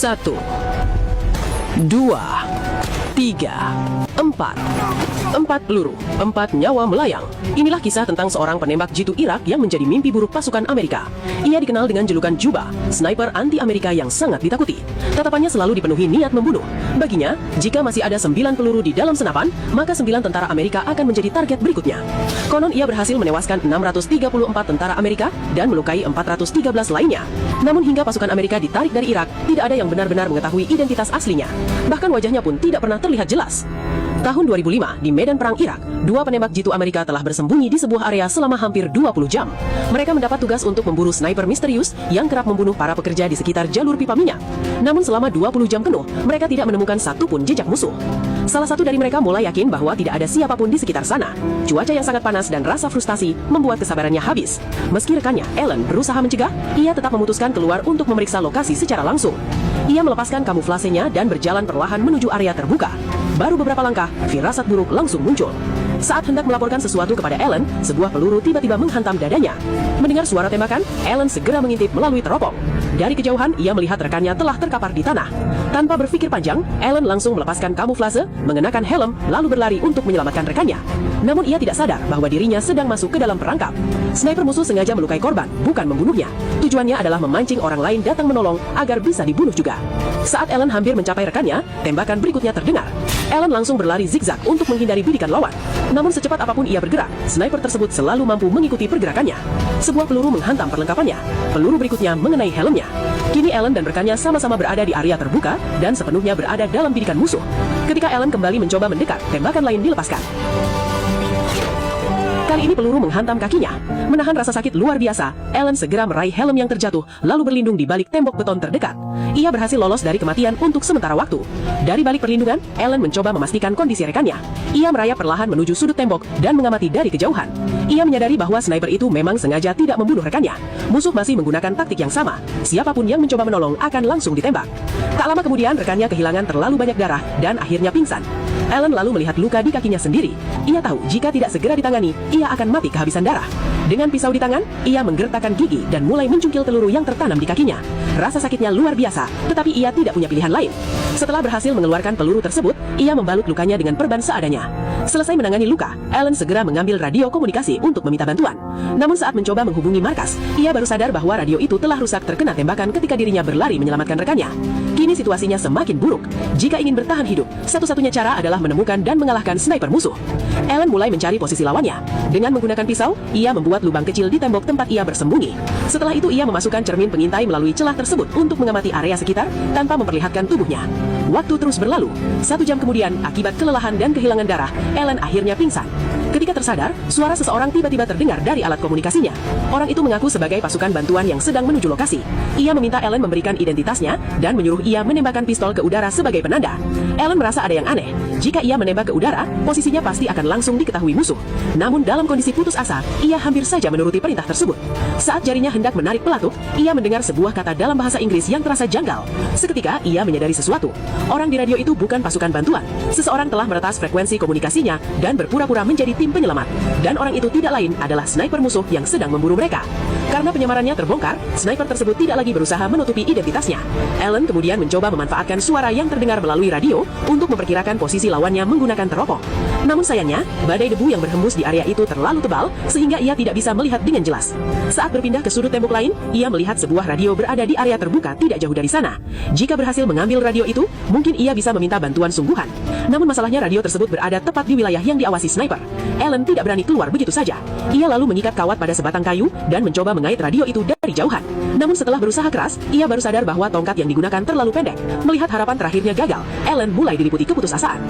1, 2, 3, 4. 4 peluru, 4 nyawa melayang. Inilah kisah tentang seorang penembak jitu Irak yang menjadi mimpi buruk pasukan Amerika. Ia dikenal dengan julukan Juba, sniper anti-Amerika yang sangat ditakuti. Tatapannya selalu dipenuhi niat membunuh. Baginya, jika masih ada 9 peluru di dalam senapan, maka 9 tentara Amerika akan menjadi target berikutnya. Konon ia berhasil menewaskan 634 tentara Amerika dan melukai 413 lainnya. Namun hingga pasukan Amerika ditarik dari Irak, tidak ada yang benar-benar mengetahui identitas aslinya. Bahkan wajahnya pun tidak pernah terlihat jelas. Tahun 2005, di medan perang Irak, 2 penembak jitu Amerika telah bersembunyi di sebuah area selama hampir 20 jam. Mereka mendapat tugas untuk memburu sniper misterius yang kerap membunuh para pekerja di sekitar jalur pipa minyak. Namun selama 20 jam penuh, mereka tidak menemukan satupun jejak musuh. Salah satu dari mereka mulai yakin bahwa tidak ada siapapun di sekitar sana. Cuaca yang sangat panas dan rasa frustasi membuat kesabarannya habis. Meski rekannya, Ellen, berusaha mencegah, ia tetap memutuskan keluar untuk memeriksa lokasi secara langsung. Ia melepaskan kamuflasenya dan berjalan perlahan menuju area terbuka. Baru beberapa langkah, firasat buruk langsung muncul. Saat hendak melaporkan sesuatu kepada Ellen, sebuah peluru tiba-tiba menghantam dadanya. Mendengar suara tembakan, Ellen segera mengintip melalui teropong. Dari kejauhan, ia melihat rekannya telah terkapar di tanah. Tanpa berpikir panjang, Ellen langsung melepaskan kamuflase, mengenakan helm, lalu berlari untuk menyelamatkan rekannya. Namun ia tidak sadar bahwa dirinya sedang masuk ke dalam perangkap. Sniper musuh sengaja melukai korban, bukan membunuhnya. Tujuannya adalah memancing orang lain datang menolong agar bisa dibunuh juga. Saat Ellen hampir mencapai rekannya, tembakan berikutnya terdengar. Ellen langsung berlari zigzag untuk menghindari bidikan lawan. Namun secepat apapun ia bergerak, sniper tersebut selalu mampu mengikuti pergerakannya. Sebuah peluru menghantam perlengkapannya. Peluru berikutnya mengenai helmnya. Kini Ellen dan rekannya sama-sama berada di area terbuka dan sepenuhnya berada dalam bidikan musuh. Ketika Ellen kembali mencoba mendekat, tembakan lain dilepaskan. Kali ini peluru menghantam kakinya. Menahan rasa sakit luar biasa, Ellen segera meraih helm yang terjatuh, lalu berlindung di balik tembok beton terdekat. Ia berhasil lolos dari kematian untuk sementara waktu. Dari balik perlindungan, Ellen mencoba memastikan kondisi rekannya. Ia merayap perlahan menuju sudut tembok dan mengamati dari kejauhan. Ia menyadari bahwa sniper itu memang sengaja tidak membunuh rekannya. Musuh masih menggunakan taktik yang sama. Siapapun yang mencoba menolong akan langsung ditembak. Tak lama kemudian, rekannya kehilangan terlalu banyak darah dan akhirnya pingsan. Ellen lalu melihat luka di kakinya sendiri. Ia tahu jika tidak segera ditangani, ia akan mati kehabisan darah. Dengan pisau di tangan, ia menggertakkan gigi dan mulai mencungkil peluru yang tertanam di kakinya. Rasa sakitnya luar biasa, tetapi ia tidak punya pilihan lain. Setelah berhasil mengeluarkan peluru tersebut, ia membalut lukanya dengan perban seadanya. Selesai menangani luka, Ellen segera mengambil radio komunikasi untuk meminta bantuan. Namun saat mencoba menghubungi markas, ia baru sadar bahwa radio itu telah rusak terkena tembakan ketika dirinya berlari menyelamatkan rekannya. Kini situasinya semakin buruk. Jika ingin bertahan hidup, satu-satunya cara adalah menemukan dan mengalahkan sniper musuh. Ellen mulai mencari posisi lawannya. Dengan menggunakan pisau, ia membuat lubang kecil di tembok tempat ia bersembunyi. Setelah itu ia memasukkan cermin pengintai melalui celah tersebut untuk mengamati area sekitar tanpa memperlihatkan tubuhnya. Waktu terus berlalu. 1 jam kemudian, akibat kelelahan dan kehilangan darah, Ellen akhirnya pingsan. Ketika tersadar, suara seseorang tiba-tiba terdengar dari alat komunikasinya. Orang itu mengaku sebagai pasukan bantuan yang sedang menuju lokasi. Ia meminta Ellen memberikan identitasnya dan menyuruh ia menembakkan pistol ke udara sebagai penanda. Ellen merasa ada yang aneh. Jika ia menembak ke udara, posisinya pasti akan langsung diketahui musuh. Namun dalam kondisi putus asa, ia hampir saja menuruti perintah tersebut. Saat jarinya hendak menarik pelatuk, ia mendengar sebuah kata dalam bahasa Inggris yang terasa janggal. Seketika, ia menyadari sesuatu. Orang di radio itu bukan pasukan bantuan. Seseorang telah meretas frekuensi komunikasinya dan berpura-pura menjadi tim penyelamat. Dan orang itu tidak lain adalah sniper musuh yang sedang memburu mereka. Karena penyamarannya terbongkar, sniper tersebut tidak lagi berusaha menutupi identitasnya. Ellen kemudian mencoba memanfaatkan suara yang terdengar melalui radio untuk memperkirakan posisi lawannya menggunakan teropong. Namun sayangnya, badai debu yang berhembus di area itu terlalu tebal sehingga ia tidak bisa melihat dengan jelas. Saat berpindah ke sudut tembok lain, ia melihat sebuah radio berada di area terbuka tidak jauh dari sana. Jika berhasil mengambil radio itu, mungkin ia bisa meminta bantuan sungguhan. Namun masalahnya radio tersebut berada tepat di wilayah yang diawasi sniper. Ellen tidak berani keluar begitu saja. Ia lalu mengikat kawat pada sebatang kayu dan mencoba mengait radio itu dari jauhan. Namun setelah berusaha keras, ia baru sadar bahwa tongkat yang digunakan terlalu pendek. Melihat harapan terakhirnya gagal, Ellen mulai diliputi keputusasaan.